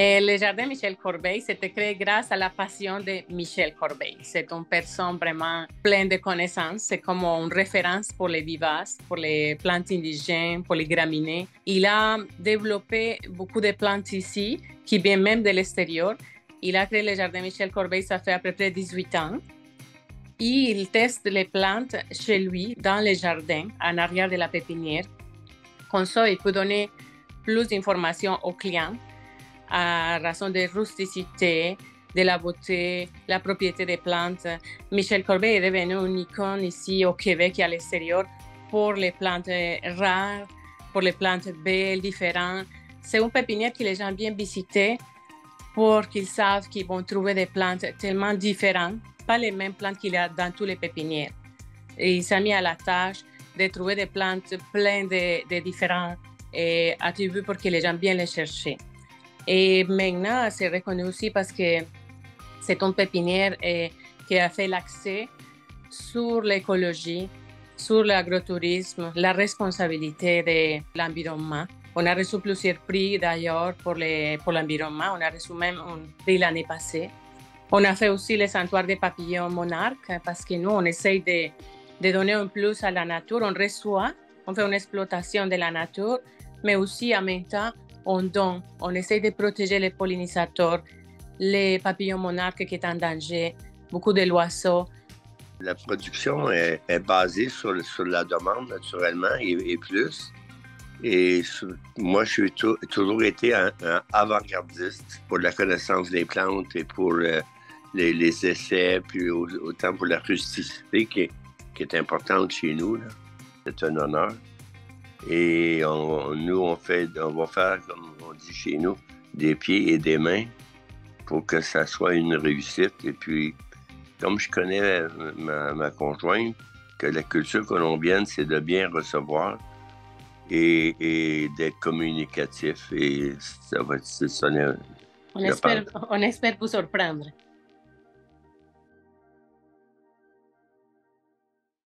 Et le jardin Michel Corbeil, c'était créé grâce à la passion de Michel Corbeil. C'est une personne vraiment pleine de connaissances. C'est comme une référence pour les vivaces, pour les plantes indigènes, pour les graminées. Il a développé beaucoup de plantes ici, qui viennent même de l'extérieur. Il a créé le jardin Michel Corbeil, ça fait à peu près 18 ans. Et il teste les plantes chez lui, dans le jardin, en arrière de la pépinière. Comme ça, il peut donner plus d'informations aux clients à raison de rusticité, de la beauté, la propriété des plantes. Michel Corbeil est devenu une icône ici au Québec et à l'extérieur pour les plantes rares, pour les plantes belles, différentes. C'est une pépinière que les gens viennent visiter pour qu'ils savent qu'ils vont trouver des plantes tellement différentes, pas les mêmes plantes qu'il y a dans toutes les pépinières. Et il s'est mis à la tâche de trouver des plantes pleines de différents attributs pour que les gens viennent les chercher. Et maintenant, c'est reconnu aussi parce que c'est une pépinière qui a fait l'accès sur l'écologie, sur l'agrotourisme, la responsabilité de l'environnement. On a reçu plusieurs prix d'ailleurs pour l'environnement. On a reçu même un prix l'année passée. On a fait aussi le sanctuaire des papillons monarques parce que nous, on essaye de donner un plus à la nature. On reçoit, on fait une exploitation de la nature, mais aussi en même temps, on donne. On essaie de protéger les pollinisateurs, les papillons monarques qui sont en danger, beaucoup de oiseaux. La production est basée sur la demande, naturellement, et plus. Et moi, je suis toujours été un avant-gardiste pour la connaissance des plantes et pour les essais, puis autant pour la rusticité qui est importante chez nous, là. C'est un honneur. Et nous, on va faire, comme on dit chez nous, des pieds et des mains pour que ça soit une réussite. Et puis, comme je connais ma conjointe, que la culture colombienne, c'est de bien recevoir et d'être communicatif. Et ça va être ça. On espère vous surprendre.